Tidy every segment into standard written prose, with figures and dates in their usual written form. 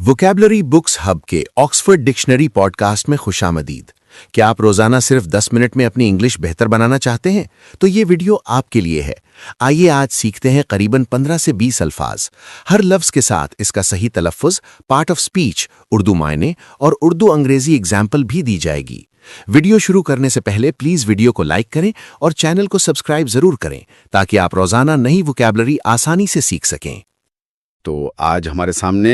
Vocabulary books hub के Oxford dictionary podcast में खुशामदीद। क्या आप रोजाना सिर्फ 10 मिनट में अपनी इंग्लिश बेहतर बनाना चाहते हैं? तो ये वीडियो आपके लिए है। आइए आज सीखते हैं करीबन 15 से 20 अल्फाज। हर लफ्ज के साथ इसका सही तलफ़्फ़ुज़, पार्ट ऑफ स्पीच, उर्दू मायने और उर्दू अंग्रेजी एग्जाम्पल भी दी जाएगी। वीडियो शुरू करने से पहले प्लीज वीडियो को लाइक करें और चैनल को सब्सक्राइब जरूर करें ताकि आप रोजाना नई वोकैबुलरी आसानी से सीख सकें। तो आज हमारे सामने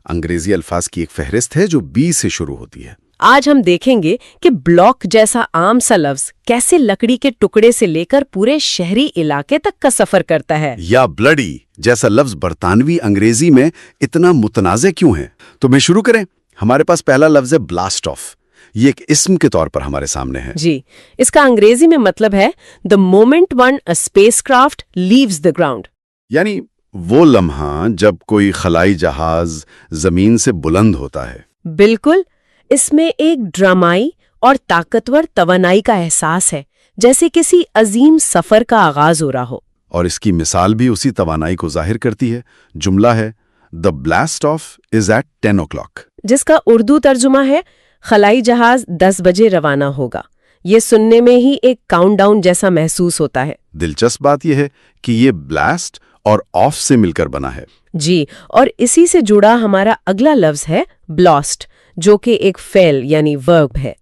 अंग्रेजी अल्फाज की एक फहरिस्त है जो बी से शुरू होती है। आज हम देखेंगे कि ब्लॉक जैसा आम सा लफ्ज कैसे लकड़ी के टुकड़े से लेकर पूरे शहरी इलाके तक का सफर करता है। या ब्लडी जैसा लफ्ज बरतानवी अंग्रेजी में इतना मुतनाज़े क्यों है? तो मैं शुरू करें। हमारे पास पहला लफ्ज है ब्लास्ट ऑफ। ये एक इस्म के तौर पर हमारे सामने है। जी, इसका अंग्रेजी में मतलब है the moment one a spacecraft leaves the ground, यानी वो लम्हा जब कोई खलाई जहाज जमीन से बुलंद होता है। बिल्कुल, इसमें एक ड्रामाई और ताकतवर तवानाई का एहसास है, जैसे किसी अजीम सफर का आगाज हो रहा हो। और इसकी मिसाल भी उसी तवानाई को जाहिर करती है। जुमला है the blast of is at 10 o'clock, जिसका उर्दू तर्जुमा है खलाई जहाज 10 बजे रवाना होगा। ये सुनने में ही एक काउंटडाउन जैसा महसूस होता है। दिलचस्प बात यह है कि ये ब्लास्ट और ऑफ से मिलकर बना है। जी, और इसी से जुड़ा हमारा अगला लफ्ज है ब्लास्ट, जो कि एक फेल यानी वर्ब है।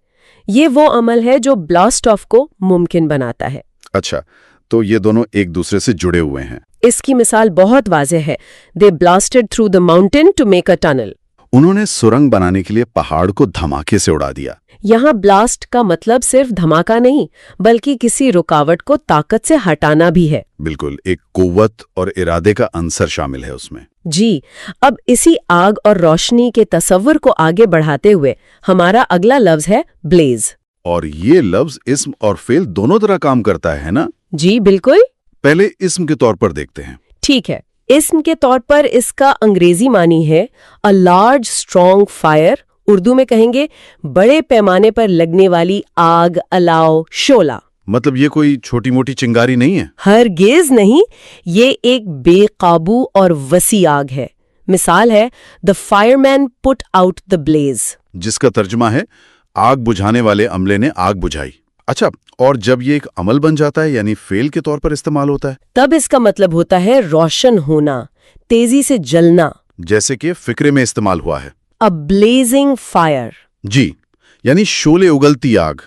ये वो अमल है जो ब्लास्ट ऑफ को मुमकिन बनाता है। अच्छा, तो ये दोनों एक दूसरे से जुड़े हुए हैं। इसकी मिसाल बहुत वाज़ेह है। They blasted through the mountain to make a tunnel. उन्होंने सुरंग बनाने के लिए पहाड़ को धमाके से उड़ा दिया। यहाँ ब्लास्ट का मतलब सिर्फ धमाका नहीं, बल्कि किसी रुकावट को ताकत से हटाना भी है। बिल्कुल, एक कुव्वत और इरादे का अंसर शामिल है उसमें। जी, अब इसी आग और रोशनी के तसव्वुर को आगे बढ़ाते हुए हमारा अगला लफ्ज है ब्लेज। और ये लफ्ज इस्म और फेल दोनों तरह काम करता है ना? जी बिल्कुल। पहले इस्म के तौर पर देखते हैं। ठीक है, इस्म के तौर पर इसका अंग्रेजी मानी है a large strong fire. Urdu में कहेंगे बड़े पैमाने पर लगने वाली आग, अलाव, शोला। मतलब ये कोई छोटी मोटी चिंगारी नहीं है? हरगिज नहीं, ये एक बेकाबू और वसी आग है। मिसाल है the fireman put out the blaze, जिसका तर्जुमा है आग बुझाने वाले अमले ने आग बुझाई। अच्छा, और जब ये एक अमल बन जाता है यानी फेल के तौर पर इस्तेमाल होता है, तब इसका मतलब होता है रोशन होना, तेजी से जलना, जैसे कि फिक्रे में इस्तेमाल हुआ है अ ब्लेजिंग फायर। जी, यानी शोले उगलती आग।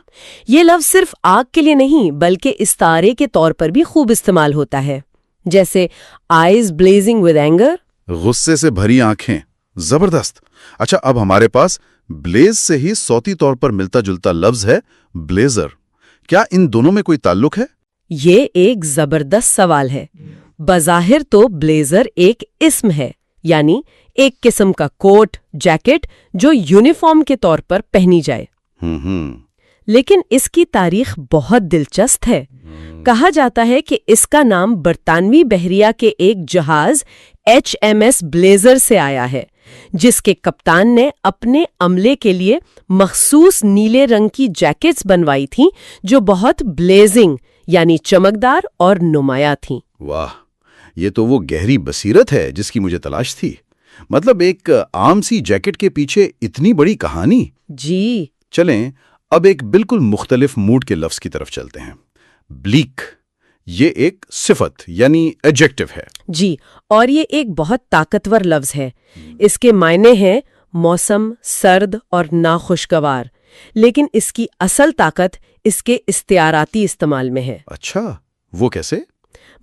ये लफ्ज सिर्फ आग के लिए नहीं बल्कि इस्तारे के तौर पर भी खूब इस्तेमाल होता है, जैसे आईज ब्लेजिंग विद एंगर, गुस्से से भरी आंखें। जबरदस्त। अच्छा, अब हमारे पास ब्लेज से ही सौती तौर पर मिलता जुलता लफ्ज है ब्लेजर। क्या इन दोनों में कोई ताल्लुक है? ये एक जबरदस्त सवाल है। बज़ाहिर तो ब्लेजर एक इस्म है, यानी एक किस्म का कोट, जैकेट जो यूनिफॉर्म के तौर पर पहनी जाए। लेकिन इसकी तारीख बहुत दिलचस्प है। कहा जाता है कि इसका नाम बरतानवी बहरिया के एक जहाज HMS ब्लेजर से आया है, जिसके कप्तान ने अपने अमले के लिए मखसूस नीले रंग की जैकेट्स बनवाई थीं जो बहुत ब्लेजिंग यानी चमकदार और नुमाया थीं। वाह, ये तो वो गहरी बसीरत है जिसकी मुझे तलाश थी। मतलब एक आम सी जैकेट के पीछे इतनी बड़ी कहानी। जी, चलें अब एक बिल्कुल मुख्तलिफ मूड के लफ्ज की तरफ चलते हैं। ब्लीक, ये एक सिफत यानी एडजेक्टिव है। जी, और ये एक बहुत ताकतवर लफ्ज है। इसके मायने हैं मौसम सर्द और नाखुशगवार, लेकिन इसकी असल ताकत इसके इस्तियाराती इस्तेमाल में है। अच्छा, वो कैसे?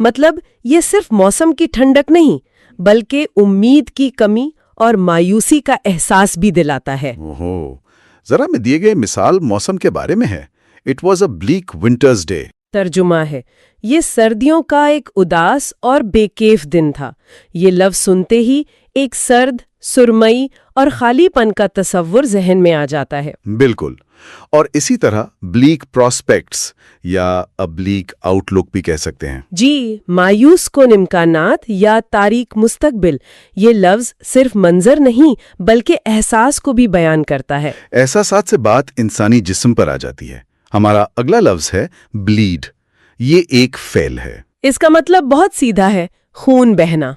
मतलब ये सिर्फ मौसम की ठंडक नहीं बल्कि उम्मीद की कमी और मायूसी का एहसास भी दिलाता है। ओहो, जरा में दिए गए मिसाल मौसम के बारे में है। It was a bleak winters day. तर्जुमा है ये सर्दियों का एक उदास और बेकेफ दिन था। ये लफ्ज सुनते ही एक सर्द, सुरमई और खालीपन का तसव्वुर जहन में आ जाता है। बिल्कुल, और इसी तरह ब्लीक प्रॉस्पेक्ट्स या अ ब्लीक आउटलुक भी कह सकते हैं। जी, मायूस कुन इम्कानात या तारीक मुस्तकबिल। ये लफ्ज सिर्फ मंजर नहीं बल्कि एहसास को भी बयान करता है। एहसासात से बात इंसानी जिस्म पर आ जाती है। हमारा अगला लफ्ज है ब्लीड। ये एक फेल है। इसका मतलब बहुत सीधा है, खून बहना।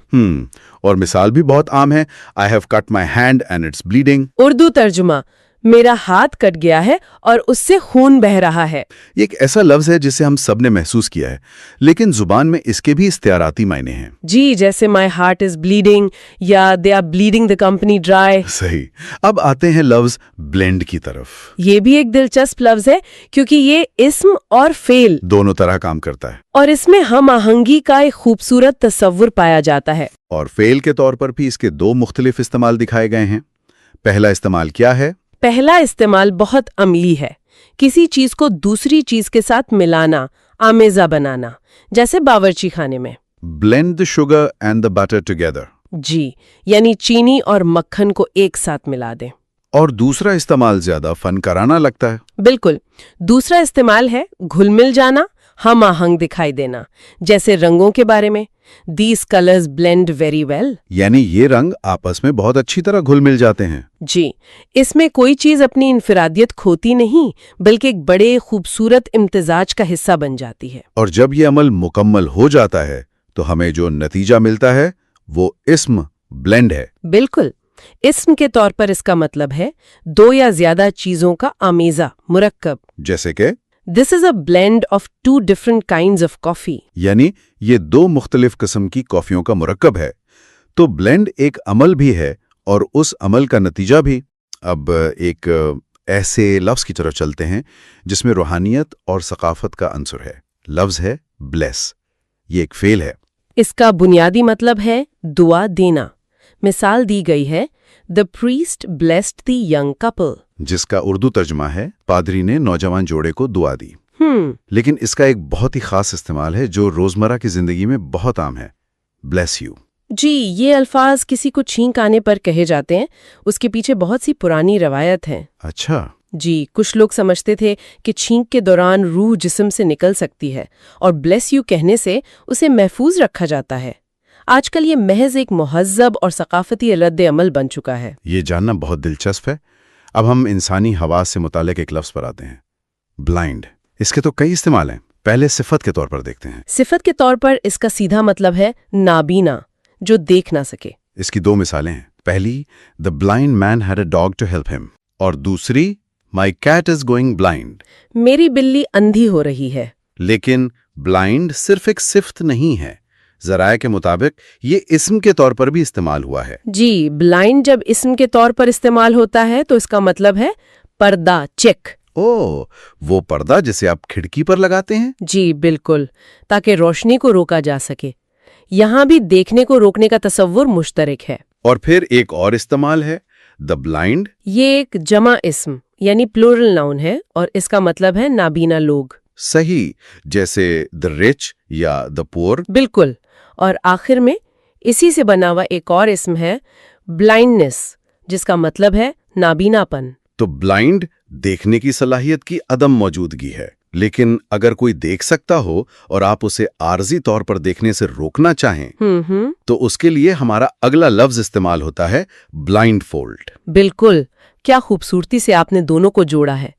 और मिसाल भी बहुत आम है, I have cut my hand and it's bleeding. Urdu तर्जुमा, मेरा हाथ कट गया है और उससे खून बह रहा है। ये एक ऐसा लफ्ज है जिसे हम सब ने महसूस किया है, लेकिन जुबान में इसके भी इख्तियाराती मायने हैं। जी, जैसे माई हार्ट इज ब्लीडिंग या they are bleeding the company dry. सही। अब आते हैं लफ्ज ब्लेंड की तरफ। ये भी एक दिलचस्प लफ्ज है क्योंकि ये इस्म और फेल दोनों तरह काम करता है, और इसमें हम आहंगी का एक खूबसूरत तस्वुर पाया जाता है। और फेल के तौर पर भी इसके दो मुख्तलिफ इस्तेमाल दिखाए गए हैं। पहला इस्तेमाल क्या है? पहला इस्तेमाल बहुत अमली है, किसी चीज को दूसरी चीज के साथ मिलाना, आमेजा बनाना, जैसे बावर्ची खाने में। Blend the sugar and the butter together. जी, यानी चीनी और मक्खन को एक साथ मिला दें। और दूसरा इस्तेमाल ज्यादा फनकाराना लगता है। बिल्कुल, दूसरा इस्तेमाल है घुल मिल जाना, हम आहंग दिखाई देना, जैसे रंगों के बारे में, These colors blend very well। यानी ये रंग आपस में बहुत अच्छी तरह घुल मिल जाते हैं। जी, इसमें कोई चीज अपनी इनफिरादियत खोती नहीं, बल्कि एक बड़े खूबसूरत इम्तिजाज का हिस्सा बन जाती है। और जब ये अमल मुकम्मल हो जाता है तो हमें जो नतीजा मिलता है वो इस्म ब्लेंड है। बिल्कुल, इस्म के तौर पर इसका मतलब है दो या ज्यादा चीजों का आमेजा, मुरक्कब। जैसे कि this is a blend of two different kinds of coffee. यानी ये दो मुख्तलिफ किस्म की कॉफियों का मुरक्कब है। तो ब्लेंड एक अमल भी है और उस अमल का नतीजा भी। अब एक ऐसे लफ्ज की तरफ चलते हैं जिसमें रूहानियत और सकाफत का अंसुर है। लफ्ज है ब्लेस। ये एक फेल है। इसका बुनियादी मतलब है दुआ देना। मिसाल दी गई है, the priest blessed the young couple, जिसका उर्दू तर्जुमा है, पादरी ने नौजवान जोड़े को दुआ दी। लेकिन इसका एक बहुत ही खास इस्तेमाल है जो रोजमर्रा की जिंदगी में बहुत आम है, ब्लेस यू। जी, ये अल्फाज किसी को छींक आने पर कहे जाते हैं। उसके पीछे बहुत सी पुरानी रवायत है। अच्छा। जी, कुछ लोग समझते थे कि छींक के दौरान रूह जिस्म से निकल सकती है और ब्लेस यू कहने से उसे महफूज रखा जाता है। आजकल ये महज एक मुहज़्ज़ब और सकाफती रद्द अमल बन चुका है। ये जानना बहुत दिलचस्प है। अब हम इंसानी हवास से मुताल्लिक एक लफ्ज़ पर आते हैं, ब्लाइंड। इसके तो कई इस्तेमाल हैं। पहले सिफत के तौर पर देखते हैं। सिफत के तौर पर इसका सीधा मतलब है नाबीना, जो देख ना सके। इसकी दो मिसालें हैं। पहली, the blind man had a dog to help him, और दूसरी, my cat is going blind. मेरी बिल्ली अंधी हो रही है। लेकिन ब्लाइंड सिर्फ एक सिफ्त नहीं है। ज़राए के मुताबिक ये इस्म के तौर पर भी इस्तेमाल हुआ है। जी, ब्लाइंड जब इस्म के तौर पर इस्तेमाल होता है तो इसका मतलब है पर्दा, चेक। ओह, वो पर्दा जिसे आप खिड़की पर लगाते हैं? जी बिल्कुल, ताकि रोशनी को रोका जा सके। यहाँ भी देखने को रोकने का तसव्वुर मुश्तरक है। और फिर एक और इस्तेमाल है, द ब्लाइंड। ये एक जमा इस्म यानी प्लूरल नाउन है और इसका मतलब है नाबीना लोग। सही, जैसे द रिच या द पुअर। बिल्कुल। और आखिर में इसी से बना हुआ एक और इस्म है ब्लाइंडनेस, जिसका मतलब है नाबीनापन। तो ब्लाइंड देखने की सलाहियत की अदम मौजूदगी है। लेकिन अगर कोई देख सकता हो और आप उसे आर्जी तौर पर देखने से रोकना चाहें, तो उसके लिए हमारा अगला लफ्ज इस्तेमाल होता है ब्लाइंड फोल्ड। बिल्कुल, क्या खूबसूरती से आपने दोनों को जोड़ा है।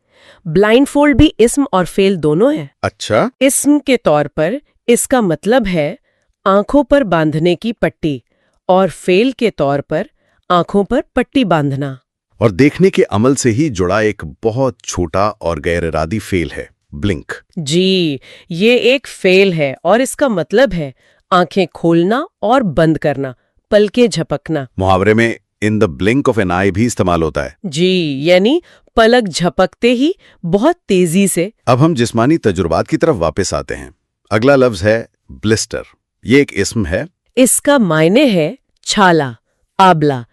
ब्लाइंड फोल्ड भी इस्म और फेल दोनों है। अच्छा। इस्म के तौर पर इसका मतलब है आंखों पर बांधने की पट्टी और फेल के तौर पर आंखों पर पट्टी बांधना। और देखने के अमल से ही जुड़ा एक बहुत छोटा और गैर इरादी फेल है, ब्लिंक। जी, ये एक फेल है और इसका मतलब है आंखें खोलना और बंद करना, पलकें झपकना। मुहावरे में in the blink of an eye भी इस्तेमाल होता है। जी, यानी पलक झपकते ही बहुत तेजी से। अब हम जिस्मानी तजुर्बात की तरफ वापस आते हैं। अगला लफ्ज है ब्लिस्टर। ये एक इस्म है। इसका मायने है छाला, आबला।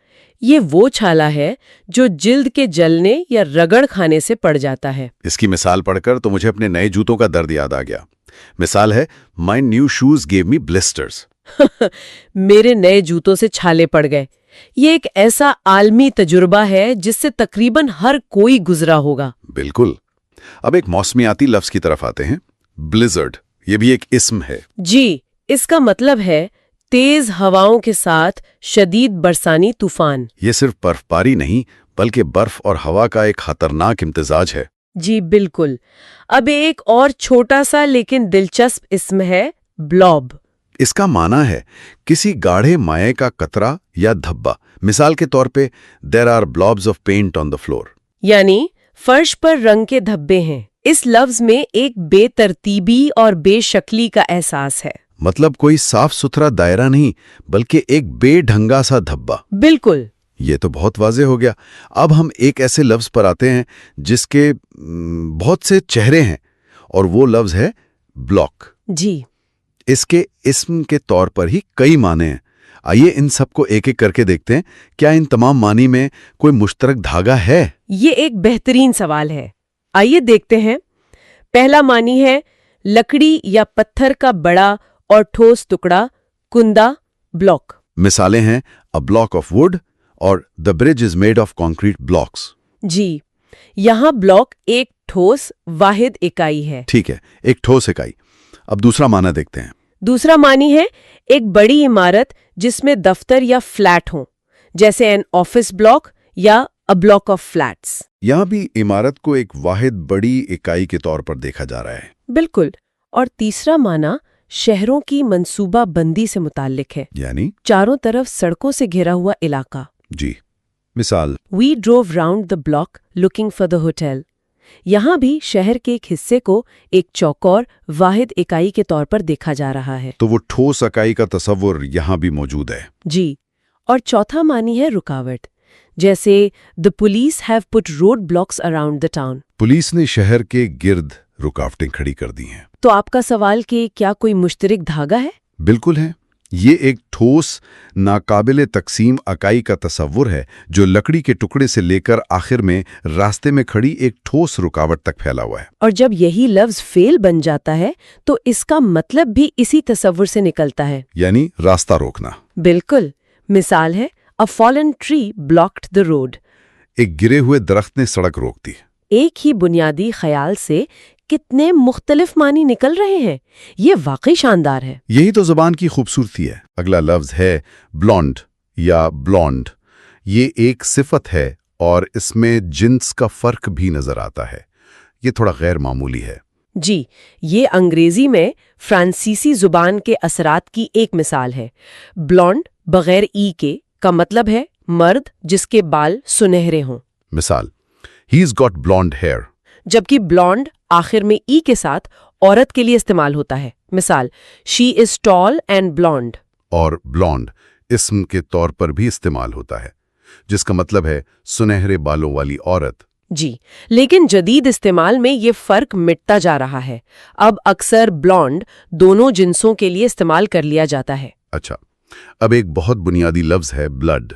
ये वो छाला है जो जिल्द के जलने या रगड़ खाने से पड़ जाता है। इसकी मिसाल पढ़कर तो मुझे अपने नए जूतों का दर्द याद आ गया। मिसाल है, my new shoes gave me blisters. मेरे नए जूतों से छाले पड़ गए। ये एक ऐसा आलमी तजुर्बा है जिससे तकरीबन हर कोई गुजरा होगा। बिल्कुल। अब एक मौसमियाती लफ्ज की तरफ आते हैं, ब्लिजर्ड। ये भी एक इस्म है। जी, इसका मतलब है तेज हवाओं के साथ शदीद बरसानी तूफान। ये सिर्फ बर्फबारी नहीं बल्कि बर्फ और हवा का एक खतरनाक इम्तिजाज है। जी बिल्कुल। अब एक और छोटा सा लेकिन दिलचस्प इस्म है ब्लॉब। اس کا معنی ہے کسی گاڑھے مائع کا قطرہ یا دھبا. مثال کے طور پہ there are blobs of paint on the floor. یعنی فرش پر رنگ کے دھبے ہیں. اس لفظ میں ایک بے ترتیبی اور بے شکلی کا احساس ہے. مطلب کوئی صاف ستھرا دائرہ نہیں بلکہ ایک بے ڈھنگا سا دھبا. بالکل. یہ تو بہت واضح ہو گیا. اب ہم ایک ایسے لفظ پر آتے ہیں جس کے بہت سے چہرے ہیں اور وہ لفظ ہے بلاک. جی. اس کے اسم کے طور پر ہی کئی معنی ہیں. آئیے ان سب کو ایک ایک کر کے دیکھتے ہیں. کیا ان تمام معنی میں کوئی مشترک دھاگا ہے؟ یہ ایک بہترین سوال ہے. آئیے دیکھتے ہیں. پہلا معنی ہے لکڑی یا پتھر کا بڑا اور ٹھوس ٹکڑا، کندہ، بلاک. مثالیں ہیں a block of wood اور the bridge is made of concrete blocks. جی. یہاں بلاک ایک ٹھوس واحد اکائی ہے. ٹھیک ہے، ایک ٹھوس اکائی. اب دوسرا معنی دیکھتے ہیں. دوسرا معنی ہے ایک بڑی عمارت جس میں دفتر یا فلیٹ ہوں، جیسے این آفس بلاک یا a block of flats. یہاں بھی عمارت کو ایک واحد بڑی اکائی کے طور پر دیکھا جا رہا ہے. بالکل. اور تیسرا معنی شہروں کی منصوبہ بندی سے متعلق ہے. یعنی چاروں طرف سڑکوں سے گھرا ہوا علاقہ. جی. مثال We drove round the block looking for the hotel. یہاں بھی شہر کے ایک حصے کو ایک چوکور واحد اکائی کے طور پر دیکھا جا رہا ہے. تو وہ ٹھوس اکائی کا تصور یہاں بھی موجود ہے. جی. اور چوتھا معنی ہے رکاوٹ، جیسے the police have put road blocks around the town. Police نے شہر کے گرد رکاوٹیں کھڑی کر دی ہیں. تو آپ کا سوال کہ کیا کوئی مشترک دھاگا ہے؟ بالکل ہے. یہ ایک ٹھوس ناقابل تقسیم اکائی کا تصور ہے جو لکڑی کے ٹکڑے سے لے کر آخر میں راستے میں کھڑی ایک ٹھوس رکاوٹ تک پھیلا ہوا ہے. اور جب یہی لفظ فعل بن جاتا ہے تو اس کا مطلب بھی اسی تصور سے نکلتا ہے، یعنی راستہ روکنا. بالکل. مثال ہے A fallen tree blocked the road. ایک گرے ہوئے درخت نے سڑک روک دی. ایک ہی بنیادی خیال سے کتنے مختلف معنی نکل رہے ہیں. یہ واقعی شاندار ہے. یہی تو زبان کی خوبصورتی ہے. اگلا لفظ ہے بلونڈ یا بلونڈ. یہ ایک صفت ہے اور اس میں جنس کا فرق بھی نظر آتا ہے. یہ تھوڑا غیر معمولی ہے. جی. یہ انگریزی میں فرانسیسی زبان کے اثرات کی ایک مثال ہے. بلونڈ بغیر ای کے کا مطلب ہے مرد جس کے بال سنہرے ہوں. مثال He's got blonde hair. جبکہ بلونڈ آخر میں ای کے ساتھ عورت کے لیے استعمال ہوتا ہے. مثال She is tall and blonde. اور بلونڈ اسم کے طور پر بھی استعمال ہوتا ہے جس کا مطلب ہے سنہرے بالوں والی عورت. جی. لیکن جدید استعمال میں یہ فرق مٹتا جا رہا ہے. اب اکثر بلونڈ دونوں جنسوں کے لیے استعمال کر لیا جاتا ہے. اچھا. اب ایک بہت بنیادی لفظ ہے بلڈ.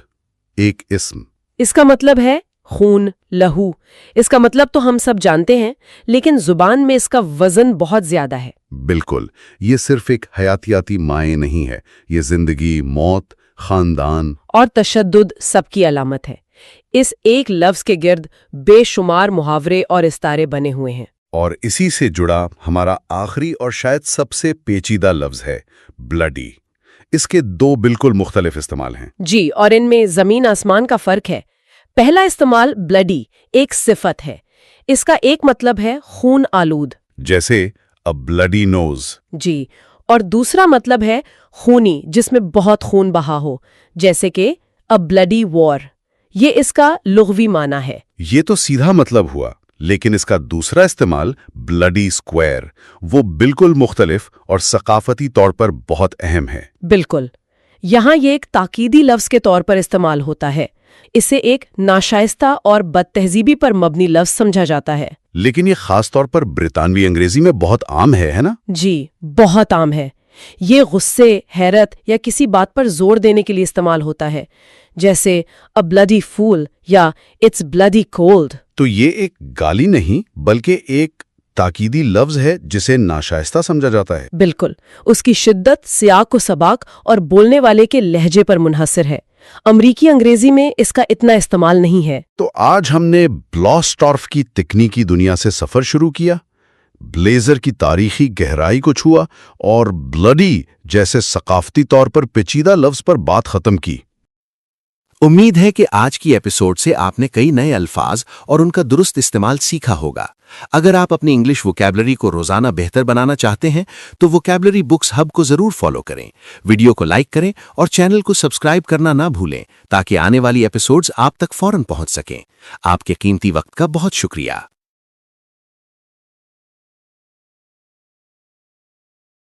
ایک اسم. اس کا مطلب ہے خون، لہو. اس کا مطلب تو ہم سب جانتے ہیں لیکن زبان میں اس کا وزن بہت زیادہ ہے. بالکل. یہ صرف ایک حیاتیاتی معنی نہیں ہے. یہ زندگی، موت، خاندان اور تشدد سب کی علامت ہے. اس ایک لفظ کے گرد بے شمار محاورے اور استعارے بنے ہوئے ہیں. اور اسی سے جڑا ہمارا آخری اور شاید سب سے پیچیدہ لفظ ہے بلڈی. اس کے دو بالکل مختلف استعمال ہیں. جی. اور ان میں زمین آسمان کا فرق ہے. پہلا استعمال بلڈی ایک صفت ہے. اس کا ایک مطلب ہے خون آلود، جیسے a bloody nose. جی. اور دوسرا مطلب ہے خونی، جس میں بہت خون بہا ہو، جیسے کہ a bloody war. یہ اس کا لغوی معنی ہے. یہ تو سیدھا مطلب ہوا. لیکن اس کا دوسرا استعمال بلڈی اسکوائر وہ بالکل مختلف اور ثقافتی طور پر بہت اہم ہے. بالکل. یہاں یہ ایک تاکیدی لفظ کے طور پر استعمال ہوتا ہے. اسے ایک ناشائستہ اور بد تہذیبی پر مبنی لفظ سمجھا جاتا ہے. لیکن یہ خاص طور پر برطانوی انگریزی میں بہت عام ہے نا؟ جی. بہت عام ہے. یہ غصے، حیرت یا کسی بات پر زور دینے کے لیے استعمال ہوتا ہے، جیسے a bloody fool یا it's bloody cold. تو یہ ایک گالی نہیں بلکہ ایک تاکیدی لفظ ہے جسے ناشائستہ سمجھا جاتا ہے. بالکل. اس کی شدت سیاق و سباق اور بولنے والے کے لہجے پر منحصر ہے. امریکی انگریزی میں اس کا اتنا استعمال نہیں ہے. تو آج ہم نے بلاسٹارف کی تکنیکی دنیا سے سفر شروع کیا، بلیزر کی تاریخی گہرائی کو چھوا اور بلڈی جیسے ثقافتی طور پر پیچیدہ لفظ پر بات ختم کی. उम्मीद है कि आज की एपिसोड से आपने कई नए अल्फाज और उनका दुरुस्त इस्तेमाल सीखा होगा। अगर आप अपनी इंग्लिश वोकैबुलरी को रोजाना बेहतर बनाना चाहते हैं तो वोकैबुलरी बुक्स हब को जरूर फॉलो करें, वीडियो को लाइक करें और चैनल को सब्सक्राइब करना ना भूलें ताकि आने वाली एपिसोड्स आप तक फौरन पहुंच सकें। आपके कीमती वक्त का बहुत शुक्रिया।